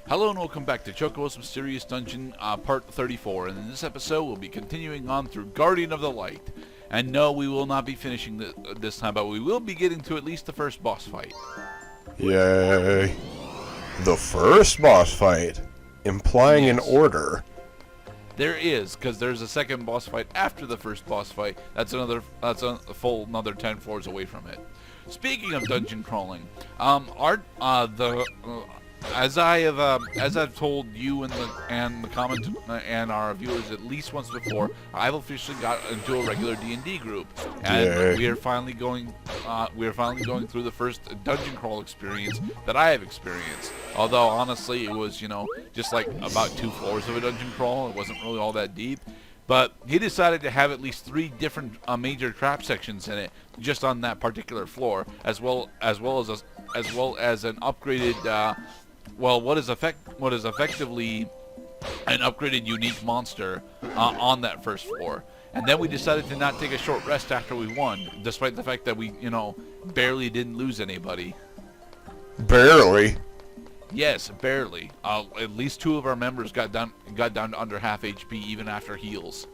Hello and welcome back to Chocobo's Mysterious Dungeon, part 34, and in this episode we'll be continuing on through Guardian of the Light. And no, we will not be finishing this time, but we will be getting to at least the first boss fight. Yay. The first boss fight, implying an order. There is, because there's a second boss fight after the first boss fight. That's a full another 10 floors away from it. Speaking of dungeon crawling, as I've told you and the comment and our viewers at least once before, I've officially got into a regular D&D group, and we are finally going through the first dungeon crawl experience that I have experienced. Although honestly, it was just like about 2 floors of a dungeon crawl. It wasn't really all that deep. But he decided to have at least 3 different major trap sections in it, just on that particular floor, as well as an upgraded, what is effectively an upgraded unique monster on that first floor. And then we decided to not take a short rest after we won, despite the fact that we, barely didn't lose anybody. Barely? Yes, barely. At least 2 of our members got down to under half HP even after heals.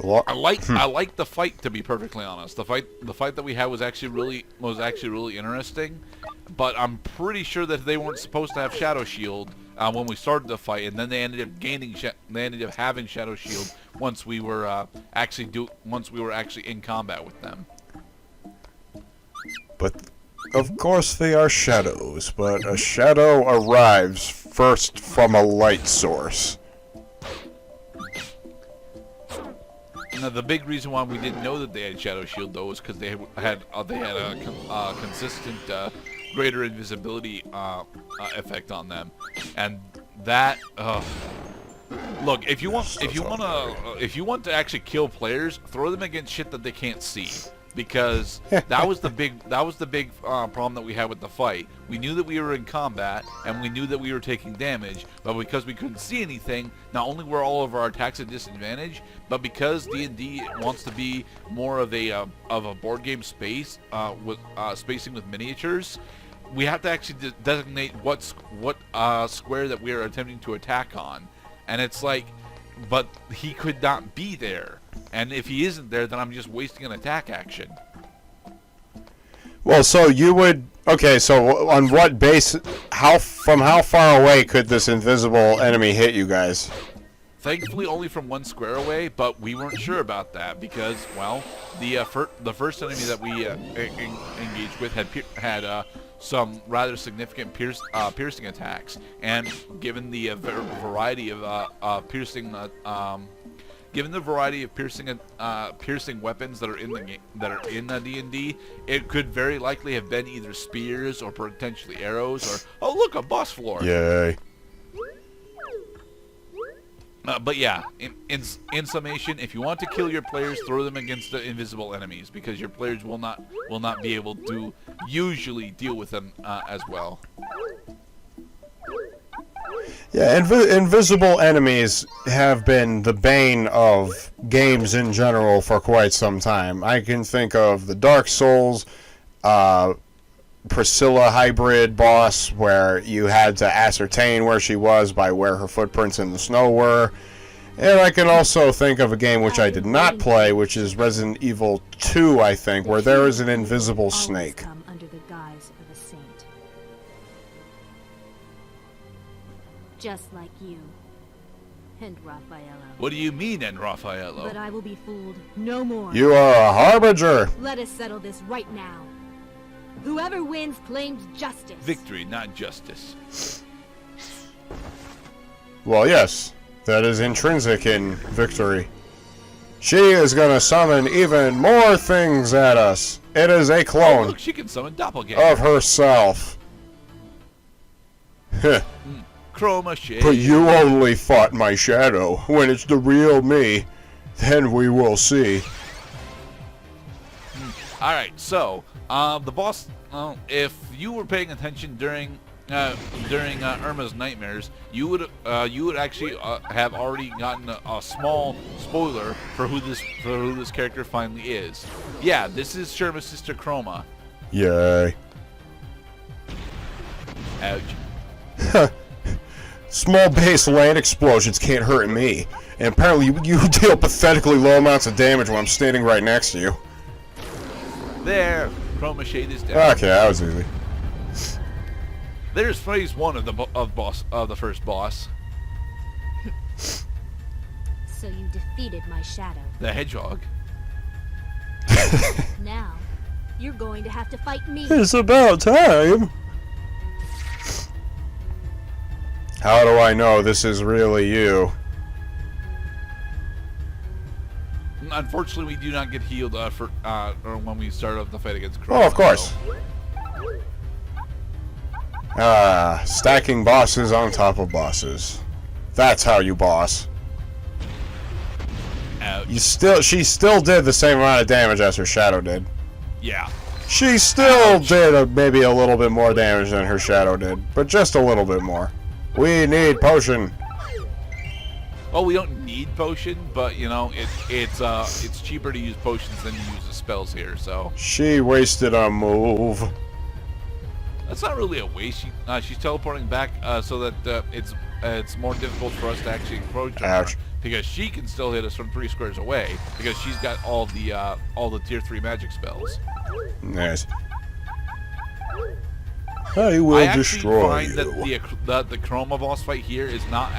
I like the fight, to be perfectly honest. The fight that we had was actually really interesting. But I'm pretty sure that they weren't supposed to have Shadow Shield when we started the fight, and then they ended up having Shadow Shield once we were actually in combat with them. But of course they are shadows, but a shadow arrives first from a light source. Now, the big reason why we didn't know that they had Shadow Shield, though, is because they had a consistent greater invisibility effect on them, and that. Look, if you want to actually kill players, throw them against shit that they can't see. Because that was the big problem that we had with the fight. We knew that we were in combat, and we knew that we were taking damage, but because we couldn't see anything, not only were all of our attacks at disadvantage, but because D&D wants to be more of a board game space with spacing with miniatures, we have to actually designate what square that we are attempting to attack on, and it's like, but he could not be there. And if he isn't there, then I'm just wasting an attack action. Well, so you would... Okay, so on what base... From how far away could this invisible enemy hit you guys? Thankfully, only from 1 square away, but we weren't sure about that because, well, the first enemy that we engaged with had some rather significant piercing attacks, and given the variety of piercing weapons that are in the game, that are in D&D, it could very likely have been either spears or potentially arrows or, oh look, a boss floor. Yay. But yeah, in summation, if you want to kill your players, throw them against the invisible enemies, because your players will not be able to usually deal with them as well. Yeah, invisible enemies have been the bane of games in general for quite some time. I can think of the Dark Souls, Priscilla hybrid boss, where you had to ascertain where she was by where her footprints in the snow were. And I can also think of a game which I did not play, which is Resident Evil 2, I think, where there is an invisible snake. Come under the guise of a saint. Just like you and Raffaello. What do you mean, and Raffaello? But I will be fooled no more. You are a harbinger. Let us settle this right now. Whoever wins claims justice. Victory, not justice. Well, yes, that is intrinsic in victory. She is going to summon even more things at us. It is a clone look, she can summon doppelganger of herself. Chroma-Key. But you only fought my shadow. When it's the real me, then we will see. Alright, so, the boss, if you were paying attention during Irma's nightmares, you would actually have already gotten a small spoiler for who this character finally is. Yeah, this is Sherma's sister Chroma. Yay. Ouch. Small base land explosions can't hurt me. And apparently you deal pathetically low amounts of damage when I'm standing right next to you. There. Chroma shade is down. Okay, that was easy. There's phase 1 of the first boss. So you defeated my shadow. The hedgehog. Now, you're going to have to fight me. It's about time. How do I know this is really you? Unfortunately, we do not get healed or when we start up the fight against Chroma. Oh, of course. Stacking bosses on top of bosses. That's how you boss. Ouch. She still did the same amount of damage as her shadow did. Yeah. She still did maybe a little bit more damage than her shadow did, but just a little bit more. We need potion. Well, we don't need potion, but you know, it's cheaper to use potions than to use the spells here. So She wasted a move. that's not really a waste. She's teleporting back so that it's more difficult for us to actually approach her. Ouch. Because she can still hit us from 3 squares away because she's got all the tier 3 magic spells. Nice. I will I actually destroy find you. that the Chroma boss fight here is not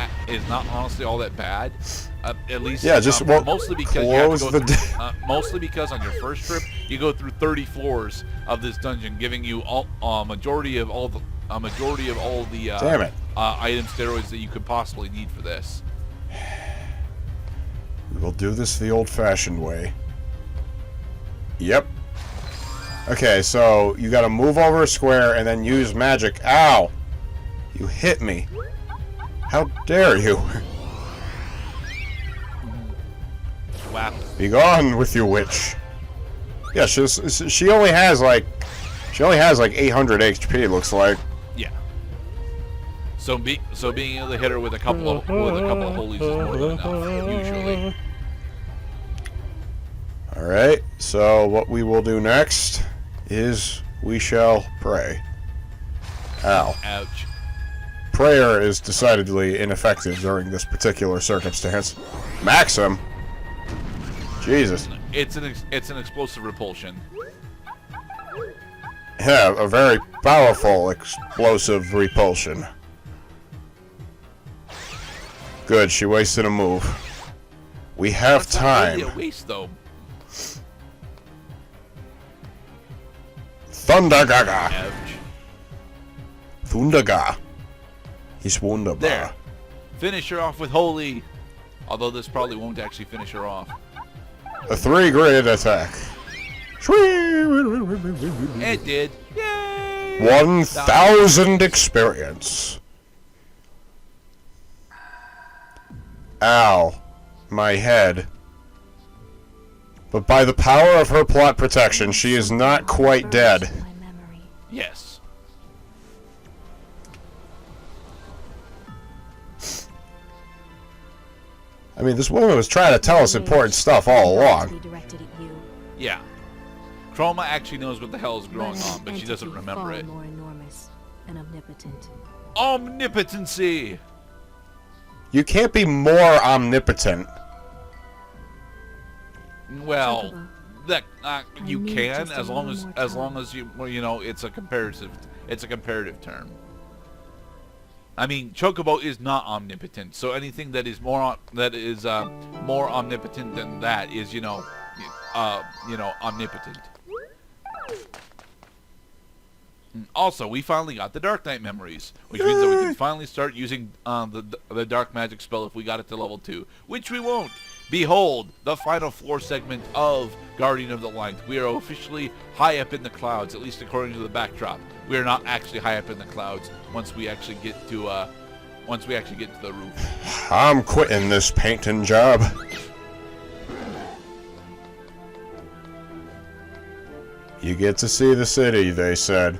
honestly all that bad. At least mostly because you have to go through, mostly because on your first trip you go through 30 floors of this dungeon, giving you a majority of all the item steroids that you could possibly need for this. We will do this the old-fashioned way. Yep. Okay, so you gotta move over a square and then use magic. Ow! You hit me. How dare you? Wow. Be gone with you, witch. Yeah, she only has like 800 HP. It looks like. Yeah. So being able to hit her with a couple of holies is more than enough usually. Alright, so what we will do next is we shall pray. Ow. Ouch. Prayer is decidedly ineffective during this particular circumstance. Maxim? Jesus. It's an explosive repulsion. Yeah, a very powerful explosive repulsion. Good, she wasted a move. We have That's not time. really a waste though. Thundergaga. Ouch. Thunderga. He's wunderbar. There. Finish her off with holy. Although this probably won't actually finish her off. A 3-grid attack. It did. Yay! 1,000 experience. Ow. My head. But by the power of her plot protection, she is not quite dead. My memory. Yes. I mean, this woman was trying to tell us important stuff all along. Directed at you. Yeah. Chroma actually knows what the hell is going on, but she doesn't remember far it. more enormous and omnipotent. Omnipotency. You can't be more omnipotent. Well, Chocobo. that you need can just a as long little as more time. you well, you know it's a comparative term. I mean, Chocobo is not omnipotent, so anything that is more omnipotent than that is omnipotent. Also, we finally got the Dark Knight memories, which means that we can finally start using the Dark Magic spell if we got it to level 2, which we won't. Behold, the final floor segment of Guardian of the Light. We are officially high up in the clouds, at least according to the backdrop. We are not actually high up in the clouds once we actually get to the roof. I'm quitting this painting job. You get to see the city, they said.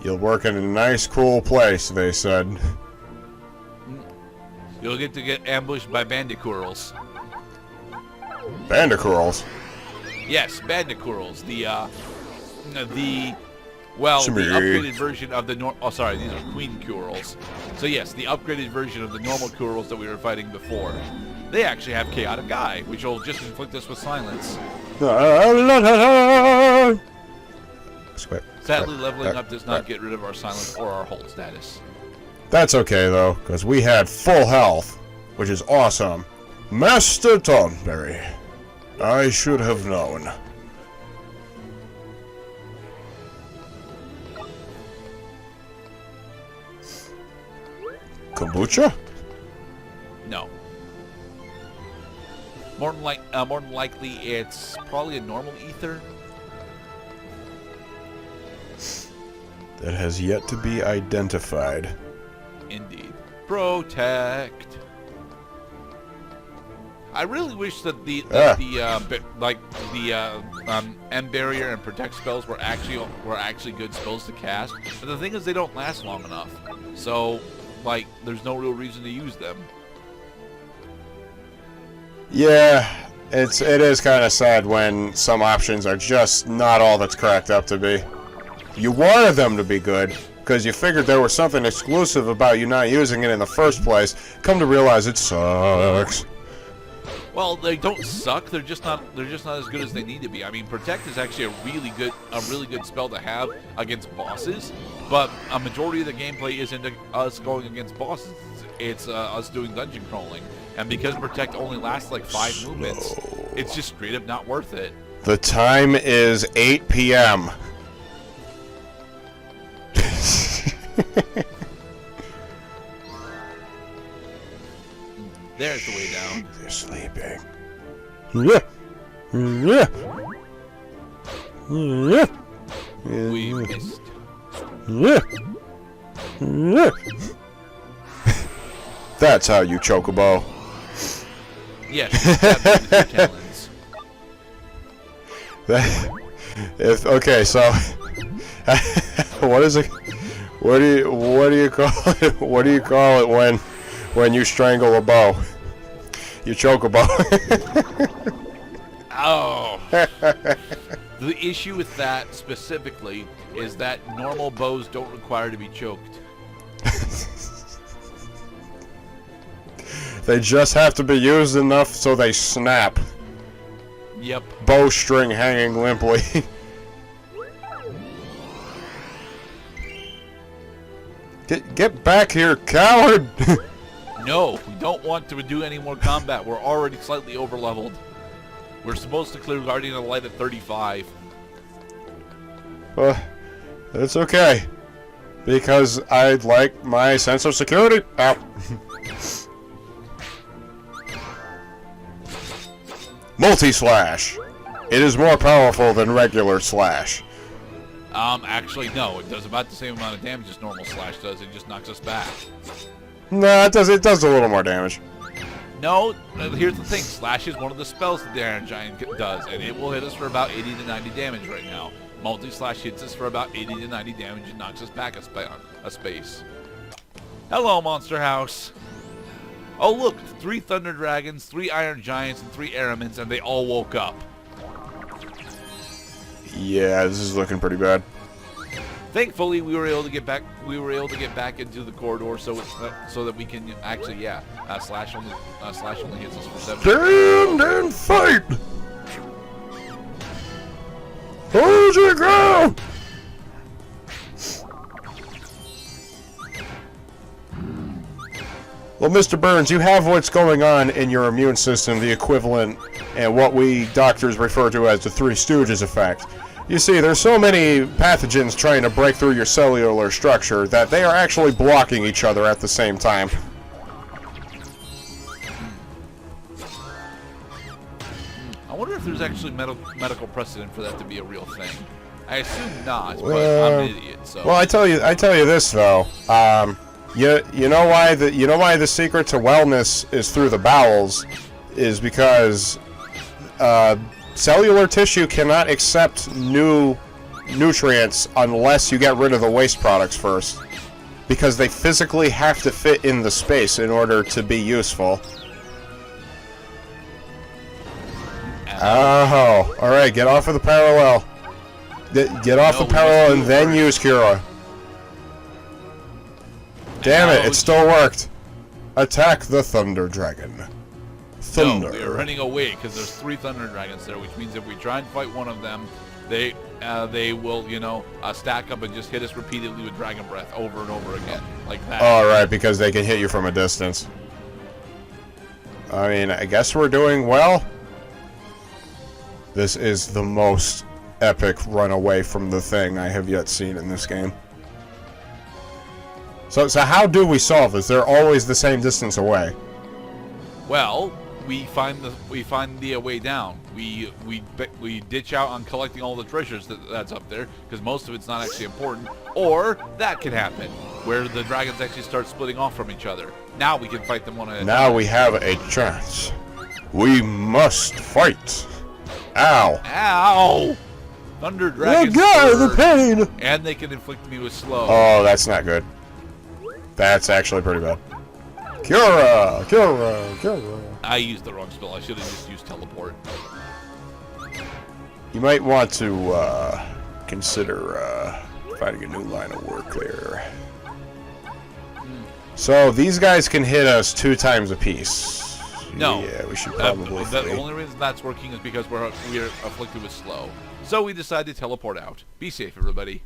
You'll work in a nice, cool place, they said. You'll get to get ambushed by bandicurls. Bandicurls. Yes, bandicurls. The Well, It's the me. upgraded version of the oh, sorry, these are Queen Kurals. So yes, the upgraded version of the normal Kurals that we were fighting before. They actually have Chaotic Eye, which will just inflict us with silence. Sadly, leveling up does not get rid of our silence or our hold status. That's okay, though, because we had full health, which is awesome. Master Tonberry. I should have known. Kombucha? No. More than likely, it's probably a normal ether. That has yet to be identified. Indeed. Protect. I really wish that the end barrier and protect spells were actually good spells to cast. But the thing is, they don't last long enough. So, like, there's no real reason to use them. Yeah, it is kind of sad when some options are just not all that's cracked up to be. You wanted them to be good, because you figured there was something exclusive about you not using it in the first place. Come to realize it sucks. Well, they don't suck. They're just not as good as they need to be. I mean, protect is actually a really good spell to have against bosses. But a majority of the gameplay isn't us going against bosses. It's us doing dungeon crawling. And because protect only lasts like 5 movements, it's just straight up not worth it. The time is 8 p.m. There's the way down. They're sleeping. Yeah. Yeah. Yeah. We missed. Yeah. Yeah. That's how you Chocobo. Yes, stab me with your talons. Okay, so what is it? What do you call it? What do you call it when you strangle a bow? You choke a bow. Oh. The issue with that specifically is that normal bows don't require to be choked. They just have to be used enough so they snap. Yep. Bowstring hanging limply. Get back here, coward! No, we don't want to do any more combat. We're already slightly overleveled. We're supposed to clear Guardian of the Light at 35. It's okay. Because I'd like my sense of security. Ow. Multi-slash. It is more powerful than regular slash. Actually, no. It does about the same amount of damage as normal slash does. It just knocks us back. Nah, it does a little more damage. No, here's the thing. Slash is one of the spells that the Iron Giant does, and it will hit us for about 80 to 90 damage right now. Multi-slash hits us for about 80 to 90 damage and knocks us back a space. Hello, Monster House. Oh, look. 3 Thunder Dragons, 3 Iron Giants, and 3 Aramins, and they all woke up. Yeah, this is looking pretty bad. Thankfully, we were able to get back. We were able to get back into the corridor, so that we can actually, yeah. Slash only hits us for 7. Stand and fight! Hold your ground! Well, Mr. Burns, you have what's going on in your immune system, the equivalent, and what we doctors refer to as the Three Stooges effect. You see, there's so many pathogens trying to break through your cellular structure that they are actually blocking each other at the same time. I wonder if there's actually medical precedent for that to be a real thing. I assume not, but I'm an idiot. So. Well, I tell you this though. You know why the secret to wellness is through the bowels is because cellular tissue cannot accept new nutrients unless you get rid of the waste products first, because they physically have to fit in the space in order to be useful. Oh, all right, get off of the parallel. Get off No, the peril we and must then do it use Kira. Damn now it, it still worked. Attack the Thunder Dragon. Thunder. No, we are running away because there's 3 Thunder Dragons there, which means if we try and fight one of them, they will, you know, stack up and just hit us repeatedly with Dragon Breath over and over again, like that. Alright, because they can hit you from a distance. I mean, I guess we're doing well. This is the most epic run away from the thing I have yet seen in this game. So how do we solve this? They're always the same distance away. Well, we find the way down. We ditch out on collecting all the treasures that's up there because most of it's not actually important. Or that can happen where the dragons actually start splitting off from each other. Now we can fight them one at a time. Now we have a chance. We must fight. Ow. Ow! Thunder dragons. The pain. And they can inflict me with slow. Oh, that's not good. That's actually pretty bad. Cura! Cura! Cura! I used the wrong spell. I should have just used teleport. You might want to consider finding a new line of work there. So these guys can hit us 2 times apiece. No. Yeah, we should probably The flee. only reason that's working is because we're afflicted with slow. So we decide to teleport out. Be safe, everybody.